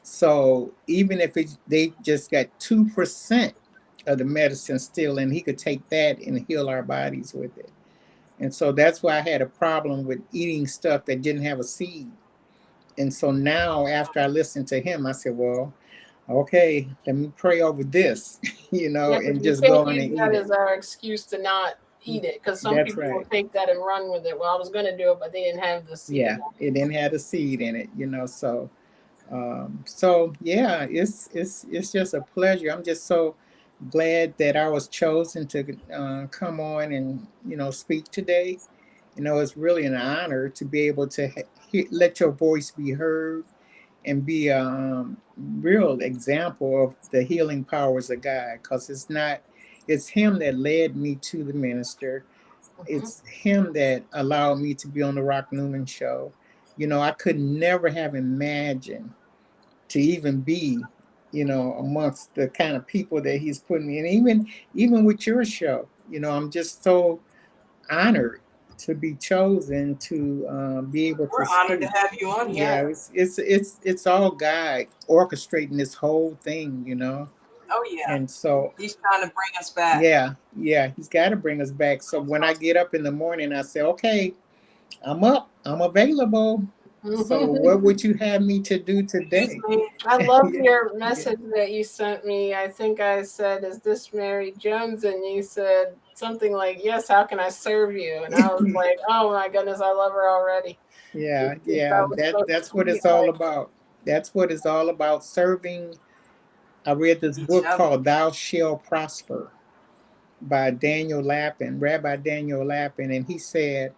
So even if they just got 2% of the medicine still, and he could take that and heal our bodies with it. And so that's why I had a problem with eating stuff that didn't have a seed. And so now, after I listened to him, I said, well, okay, let me pray over this, yeah, because and we just can't go on use and eat that it. as our excuse to not eat it. Because some That's people will right. take that and run with it. Well, I was gonna do it, but they didn't have the seeded Yeah, it didn't have a seed in it. So yeah, it's just a pleasure. I'm just so glad that I was chosen to come on and speak today. It's really an honor to be able to let your voice be heard, and be a real example of the healing powers of God. Because it's Him that led me to the minister. Mhm. It's Him that allowed me to be on the Rock Newman show. I could never have imagined to even be, amongst the kind of people that He's putting me in. Even with your show, I'm just so honored to be chosen to be able to We're honored to speak. have you on Yeah, here. it's all God orchestrating this whole thing. Oh yeah, And so he's trying to bring us back. yeah, He's got to bring us back. So when I get up in the morning, I say, okay, I'm up, I'm available. So what would you have me to do Use today? me. I love Yeah, your yeah. message that you sent me. I think I said, "Is this Mary Jones?" And you said something like, "Yes, how can I serve you?" And I was like, "Oh my goodness, I love her already." Yeah, That yeah, was so that's what sweet. it's all about. That's what it's all about, serving. I read this Each book other. called Thou Shall Prosper by Daniel Lappin, Rabbi Daniel Lappin, and he said,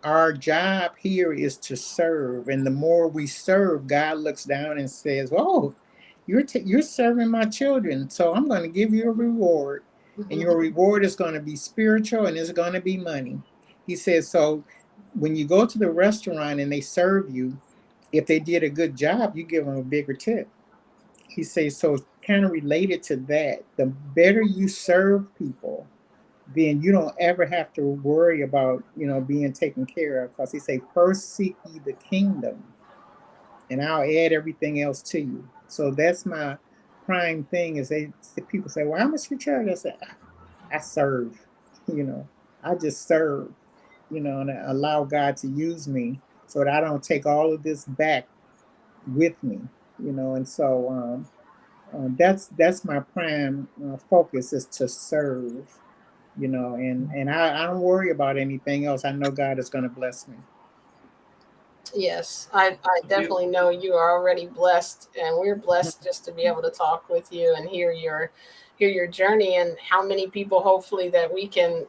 our job here is to serve, and the more we serve, God looks down and says, "Oh, you're serving my children, so I'm going to give you a reward, and your reward is going to be spiritual, and it's going to be money." He says, "So when you go to the restaurant and they serve you, if they did a good job, you give them a bigger tip." He says, so it's kind of related to that. The better you serve people, then you don't ever have to worry about being taken care of, because he say, first seek ye the kingdom, and I'll add everything else to you. So that's my prime thing. Is people say, well, how much you charge? I say, I serve. you know I just serve, and I allow God to use me, so that I don't take all of this back with me. And so that's my prime focus, is to serve. And I don't worry about anything else. I know God is going to bless me. Yes, I definitely know you are already blessed, and we're blessed just to be able to talk with you and hear your journey, and how many people hopefully that we can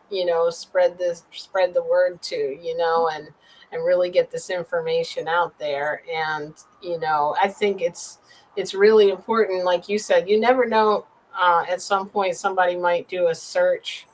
spread the word to, and really get this information out there. And I think it's really important, like you said, you never know. At some point somebody might do a search,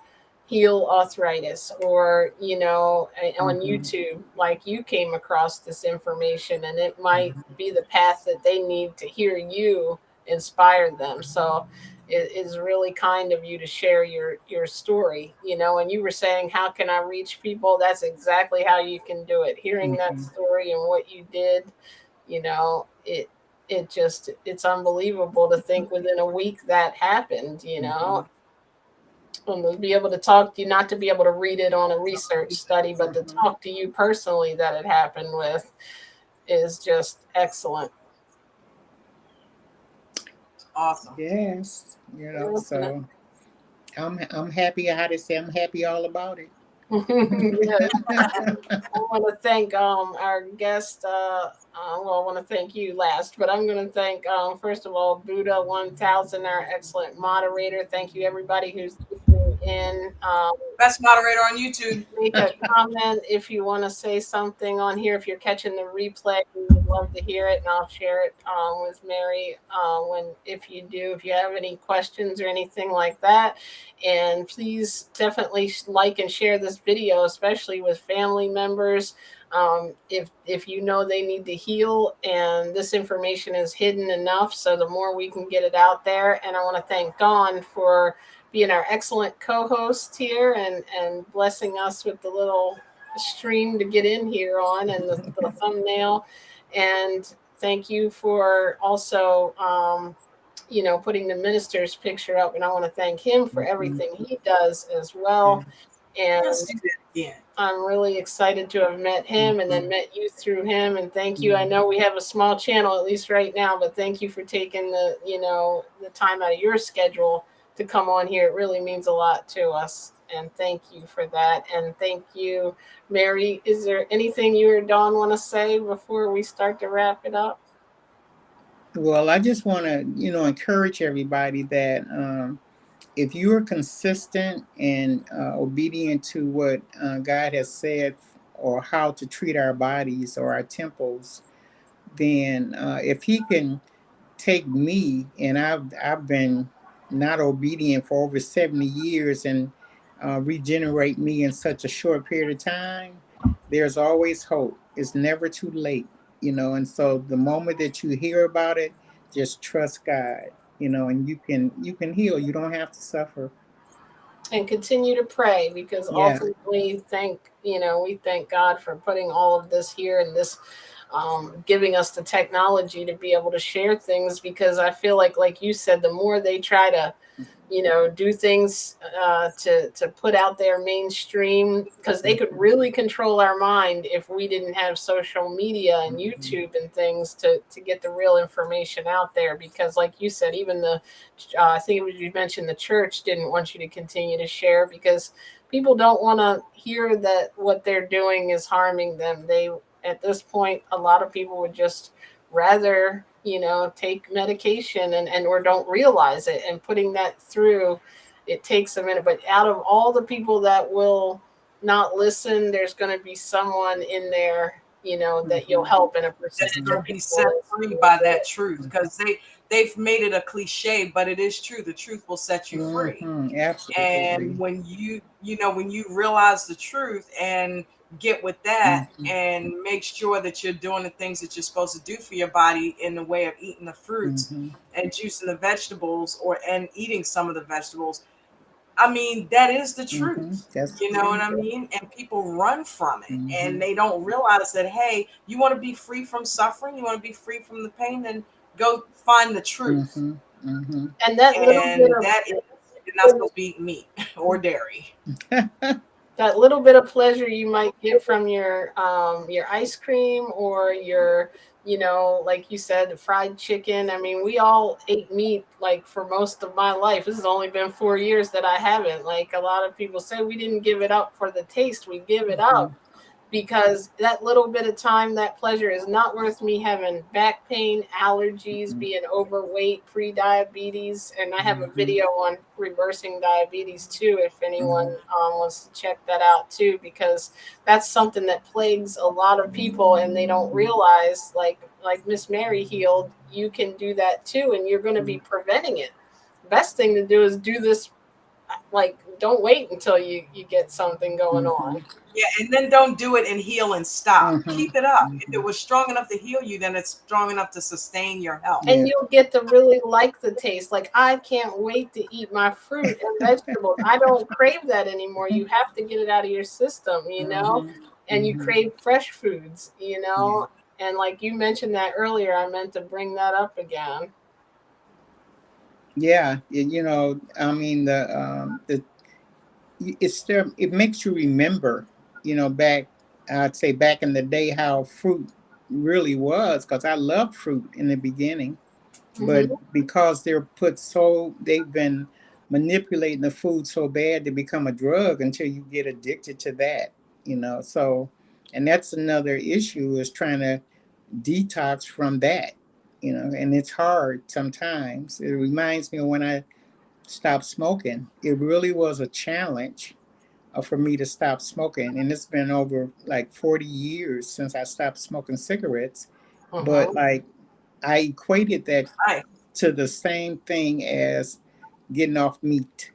heal arthritis, or on Mhm. YouTube, like you came across this information, and it might be the path that they need to hear you inspire them. So it is really kind of you to share your story, and you were saying, how can I reach people? That's exactly how you can do it. Hearing that Mhm. story and what you did, it's unbelievable to think within a week that happened, Mhm. and to be able to talk to you, not to be able to read it on a research study, but to Mhm. talk to you personally that it happened with, is just excellent. Awesome. Yes, Yes. so I'm happy. How to say, I'm happy all about it. Yes. I want to thank our guest. Well, I want to thank you last, but I'm going to thank first of all Buddha 1000, our excellent moderator. Thank you everybody who's listening in. Best moderator on YouTube. Make a comment if you want to say something on here. If you're catching the replay, we would love to hear it, and I'll share it with Mary if you do. If you have any questions or anything like that, and please definitely like and share this video, especially with family members. If you know they need to heal, and this information is hidden enough, so the more we can get it out there. And I want to thank Dawn for being our excellent co-host here, and blessing us with the little stream to get in here on, and the thumbnail. And thank you for also putting the minister's picture up, and I want to thank him for Mhm. everything he does as well. Yes. And Let's do that again. I'm really excited to have met him, and then Mhm. met you through him. And thank you. I Mhm. know we have a small channel, at least right now, but thank you for taking the time out of your schedule to come on here. It really means a lot to us. And thank you for that. And thank you, Mary. Is there anything you or Dawn want to say before we start to wrap it up? Well, I just want to, encourage everybody that if you are consistent and obedient to what God has said, or how to treat our bodies or our temples, then if he can take me, and I've been not obedient for over 70 years, and regenerate me in such a short period of time, there's always hope. It's never too late, and so the moment that you hear about it, just trust God, and you can heal. You don't have to suffer. And continue to pray, because Yeah. ultimately we thank God for putting all of this here, and this giving us the technology to be able to share things, because I feel like you said, the more they try to do things to put out there mainstream, because they could really control our mind if we didn't have social media and Mhm. YouTube and things to get the real information out there. Because like you said, even the I think it was, you mentioned the church didn't want you to continue to share, because people don't want to hear that what they're doing is harming them. They, at this point, a lot of people would just rather take medication and or don't realize it, and putting that through, it takes a minute. But out of all the people that will not listen, there's going to be someone in there that you'll Mhm. help, and a That's percentage going of to be people set will free by that truth, Mhm. because they've made it a cliche, but it is true. The truth will set you free. Mhm. And Absolutely. when when you realize the truth and get with that Mhm. and make sure that you're doing the things that you're supposed to do for your body in the way of eating the fruits Mhm. and juicing the vegetables, or and eating some of the vegetables, I mean, that is the Mhm. truth. That's You the know what truth. I mean? And people run from it, and Mhm. they don't realize that, hey, you want to be free from suffering, you want to be free from the pain, then go find the truth. Mhm. Mhm. and that little bit And of that is, you're not supposed to be eating meat or dairy. that little bit of pleasure you might get from your ice cream, or your like you said, fried chicken. I mean, we all ate meat like for most of my life. This has only been 4 years that I haven't. Like, a lot of people say, we didn't give it up for the taste, we give it up Mhm. because that little bit of time, that pleasure is not worth me having back pain, allergies, Mhm. being overweight, pre-diabetes. And I have a Mhm. video on reversing diabetes too, if anyone Mhm. wants to check that out too, because that's something that plagues a lot of people, and they don't Mhm. realize, like Miss Mary healed, you can do that too, and you're going to be preventing it. Best thing to do is do this, like, don't wait until you get something going on. Mhm. Yeah, and then don't do it and heal and stop. Mhm. Keep it up. If it Mhm. was strong enough to heal you, then it's strong enough to sustain your health. And Yeah. you'll get to really like the taste. Like, I can't wait to eat my fruit and vegetables. I don't crave that anymore. You have to get it out of your system. Mhm. And you Mhm. crave fresh foods. Yeah. And like you mentioned that earlier, I meant to bring that up again. Yeah. I mean, it's still, it makes you remember, back, I'd say back in the day, how fruit really was, because I loved fruit in the beginning, but Hmm. because they've been manipulating the food so bad to become a drug until you get addicted to that. So, and that's another issue, is trying to detox from that. And it's hard sometimes. It reminds me of when I stopped smoking. It really was a challenge for me to stop smoking. And it's been over like 40 years since I stopped smoking cigarettes. But Hmm. like, I equated that Right. to the same thing as getting off meat.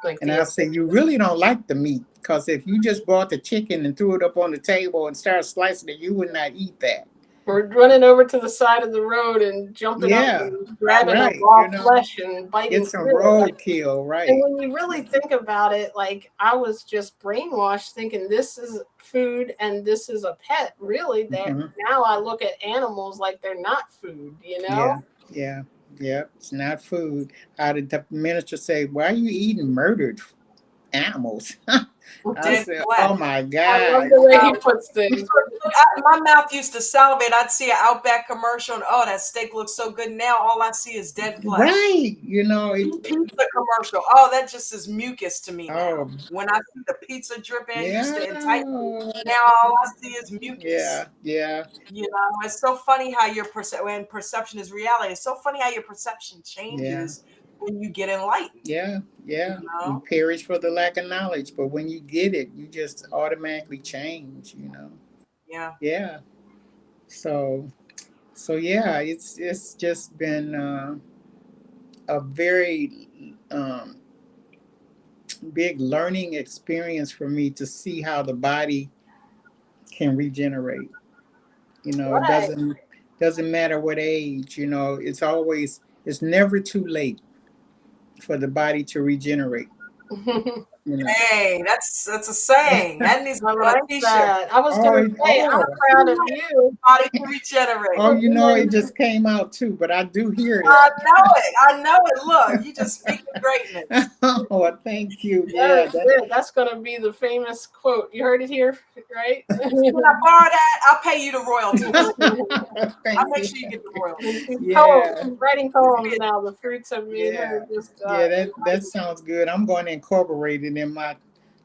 Like And the I say, you addiction. really don't like the meat, because if you just bought the chicken and threw it up on the table and started slicing it, you would not eat that. We're running over to the side of the road and jumping up Yeah, and grabbing a right. raw flesh and biting It's a through it. Like, roadkill, and right? when you really think about it, like, I was just brainwashed thinking this is food and this is a pet. Really, that Hmm. now I look at animals like they're not food. Yeah, yeah, yeah. It's not food. How did the minister say, "Why are you eating murdered animals?" I Dead said, flesh. "Oh my I love God!" the way he Um, puts things. my mouth used to salivate. I'd see an Outback commercial, and oh, that steak looks so good. Now all I see is dead flesh. Right? Pizza commercial. Oh, that just is mucus to me now. Oh, When I see the pizza dripping, it used yeah, to entice me. Now all I see is yeah, mucus. yeah, It's so funny how when perception is reality. It's so funny how your perception yeah, changes when you get enlightened. yeah, You yeah. We know, perish for the lack of knowledge, but when you get it, you just automatically change. yeah. Yeah. So. So yeah, it's just been a very big learning experience for me to see how the body can regenerate. It Right. doesn't matter what age. It's never too late for the body to regenerate. I You know. Hey, that's a saying. That needs to be on like a t-shirt. that. I was Oh, gonna say I'm oh, proud of you Body can regenerate. oh! for It being. just came out too, but I do hear I that. know it. I know it. Look, you just speaking greatness. Oh, well, thank you. Very Yeah, that. good. That's gonna be the famous quote. You heard it here, right? Can I borrow that? I'll pay you the royalties. I'll Thank make you. sure you get the royalties. And she's Yeah, writing poems now. The fruits have made her yeah, just yeah. That sounds good. I'm going to incorporate it in my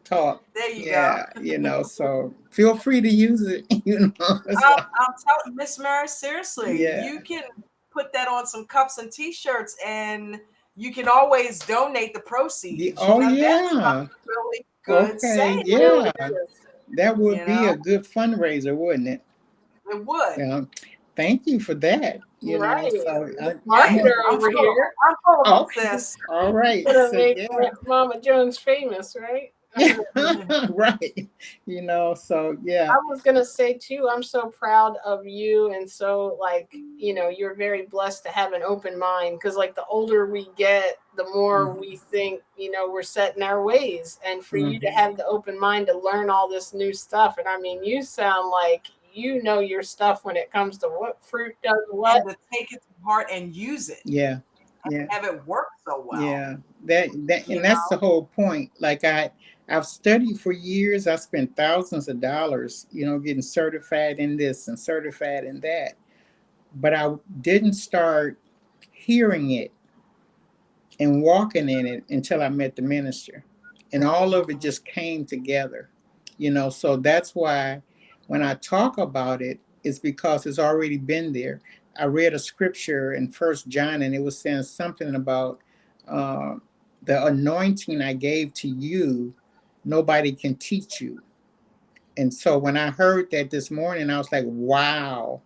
talk. There you go. Yeah, so feel free to use it. So, I'm telling Miss Mary, seriously, yeah. you can put that on some cups and t-shirts, and you can always donate the proceeds. Oh, That's a yeah. really good Okay. saying. Yeah, really is. that would You be know, a good fundraiser, wouldn't it? it would. Yeah. Thank you for that. Right. So I'm Hey, Marketer over here. I'm full of them, okay. sis. All right. Gonna So make yeah. Mama Jones famous, right? Yeah. Right. So yeah. I was gonna say too, I'm so proud of you, and so like you're very blessed to have an open mind, because like the older we get, the more Mhm. we think we're set in our ways, and for you to Mhm. have the open mind to learn all this new stuff, and I mean, you sound like you know your stuff when it comes to what fruit does what. And to take it to heart and use it Yeah. and Yeah. have it work so well. Yeah. That You and that's the know, whole point. Like I've studied for years. I spent thousands of dollars, getting certified in this and certified in that. But I didn't start hearing it and walking in it until I met the minister. And all of it just came together, So that's why when I talk about it, it's because it's already been there. I read a scripture in First John, and it was saying something about uh, the anointing I gave to you, nobody can teach you. And so when I heard that this morning, I was like, wow.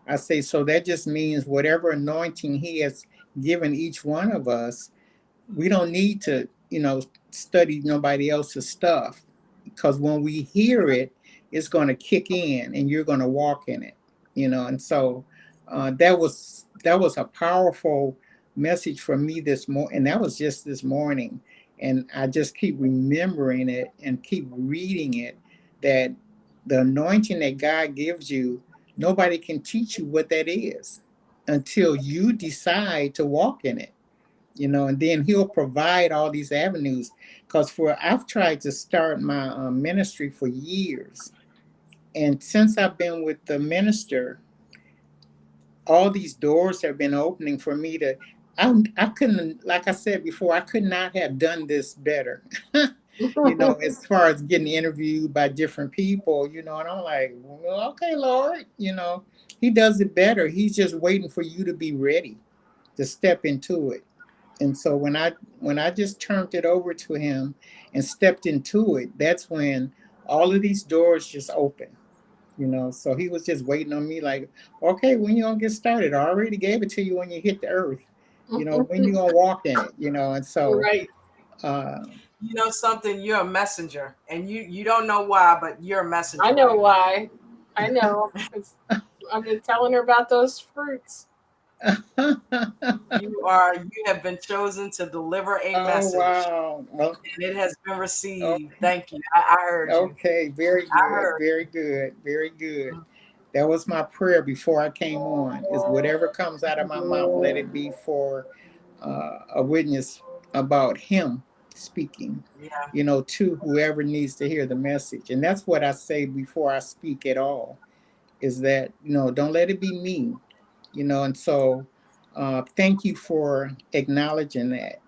I say, so that just means whatever anointing he has given each one of us, we don't need to, study nobody else's stuff, because when we hear it, it's going to kick in and you're going to walk in it. And so that was a powerful message for me this morning, and that was just this morning. And I just keep remembering it and keep reading it, that the anointing that God gives you, nobody can teach you what that is until you decide to walk in it, and then he'll provide all these avenues. Because I've tried to start my ministry for years, and since I've been with the minister, all these doors have been opening for me to. I couldn't, like I said before, I could not have done this better. As far as getting interviewed by different people, and I'm like, well, okay, Lord, he does it better. He's just waiting for you to be ready to step into it. And so when I just turned it over to him and stepped into it, that's when all of these doors just opened. So he was just waiting on me, like, okay, when you gonna get started? I already gave it to you when you hit the earth. When you gonna walk in it? And so Right. uh you know something. You're a messenger, and you don't know why, but you're a I messenger know right now. why. I know. I've been telling her about those fruits. You have been chosen to deliver a oh message, wow. Well, and it has been received. okay. Thank you. I heard you. Okay, very I good, heard. very good, very good. That was my prayer before I came on. Is whatever comes out of my mouth, let it be for a witness about Him speaking. Yeah. To whoever needs to hear the message, and that's what I say before I speak at all. Is that don't let it be me. And so thank you for acknowledging that.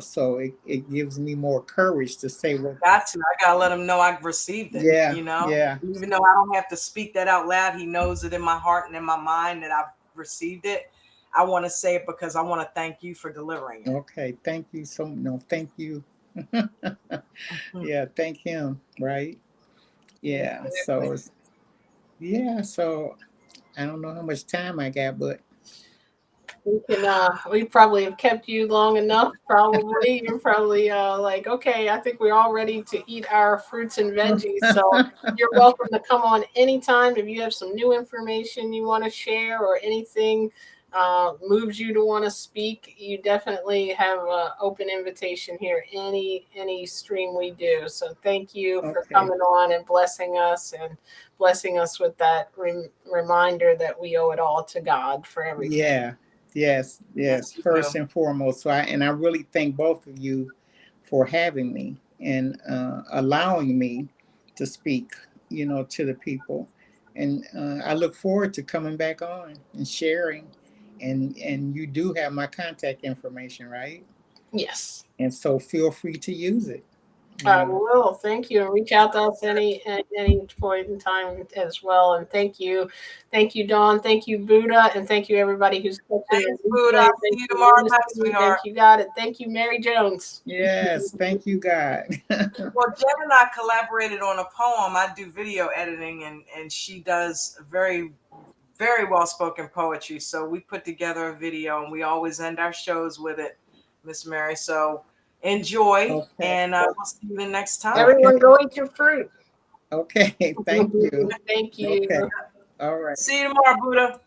So it gives me more courage to say what. Got to. I gotta let him know I've received it. Yeah, yeah. Even though I don't have to speak that out loud, he knows it in my heart and in my mind that I've received it. I want to say it because I want to thank you for delivering it. Okay, thank you so no, thank you. Yeah, thank him, right? Yeah. Exactly. Yeah, so I don't know how much time I got, but We probably have kept you long enough. Probably you're probably like, okay, I think we're all ready to eat our fruits and veggies. So you're welcome to come on anytime if you have some new information you want to share or anything moves you to want to speak. You definitely have an open invitation here. Any stream we do. So thank you for okay. coming on and blessing us with that reminder that we owe it all to God for everything. Yeah. Yes. Yes, we First do. and foremost. So I really thank both of you for having me and allowing me to speak, to the people. And I look forward to coming back on and sharing. And you do have my contact information, right? Yes. And so feel free to use it. I will. Thank you. And reach out to us at any point in time as well. And thank you, Dawn. Thank you, Buddha, and thank you everybody who's catching Thanks, the Buddha. replay. I'll Thank see you you, tomorrow night, Ministry. sweetheart. Thank you, God, and thank you, Mary Jones. Yes, thank you, God. Well, Jen and I collaborated on a poem. I do video editing, and she does very, very well-spoken poetry. So we put together a video, and we always end our shows with it, Miss Mary. So enjoy, Okay. and we'll see you the next time. Everyone, go eat your fruit. Okay, thank you. Thank you. Okay. All right. See you tomorrow, Buddha.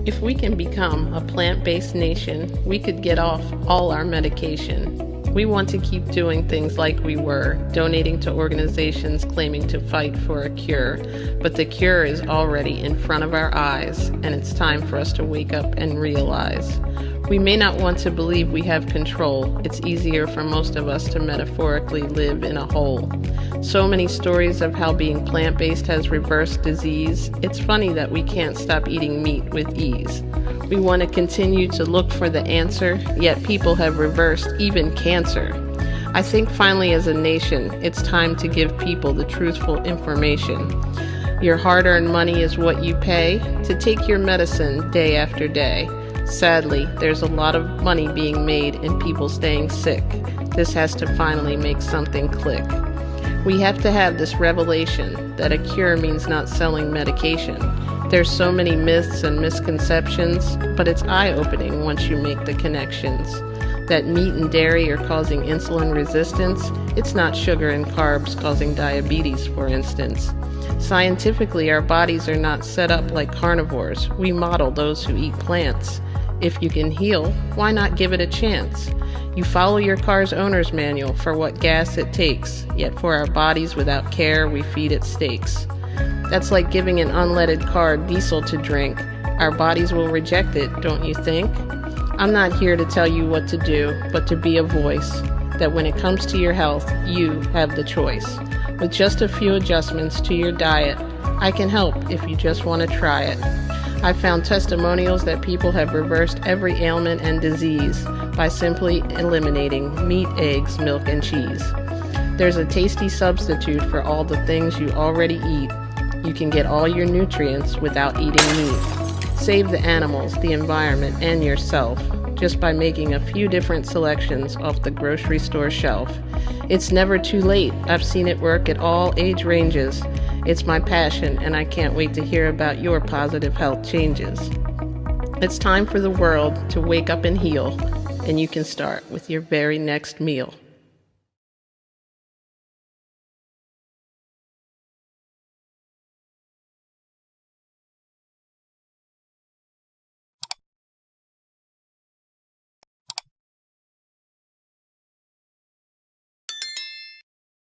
If we can become a plant-based nation, we could get off all our medication. We want to keep doing things like we were, donating to organizations claiming to fight for a cure. But the cure is already in front of our eyes, and it's time for us to wake up and realize. We may not want to believe we have control. It's easier for most of us to metaphorically live in a hole. So many stories of how being plant-based has reversed disease. It's funny that we can't stop eating meat with ease. We want to continue to look for the answer, yet people have reversed even cancer. I think finally as a nation, it's time to give people the truthful information. Your hard-earned money is what you pay to take your medicine day after day. Sadly, there's a lot of money being made in people staying sick. This has to finally make something click. We have to have this revelation that a cure means not selling medication. There's so many myths and misconceptions, but it's eye-opening once you make the connections. That meat and dairy are causing insulin resistance. It's not sugar and carbs causing diabetes, for instance. Scientifically, our bodies are not set up like carnivores. We model those who eat plants. If you can heal, why not give it a chance? You follow your car's owner's manual for what gas it takes, yet for our bodies without care, we feed it steaks. That's like giving an unleaded car diesel to drink. Our bodies will reject it, don't you think? I'm not here to tell you what to do, but to be a voice, that when it comes to your health, you have the choice. With just a few adjustments to your diet, I can help if you just want to try it. I've found testimonials that people have reversed every ailment and disease by simply eliminating meat, eggs, milk, and cheese. There's a tasty substitute for all the things you already eat. You can get all your nutrients without eating meat. Save the animals, the environment, and yourself just by making a few different selections off the grocery store shelf. It's never too late. I've seen it work at all age ranges. It's my passion, and I can't wait to hear about your positive health changes. It's time for the world to wake up and heal, and you can start with your very next meal.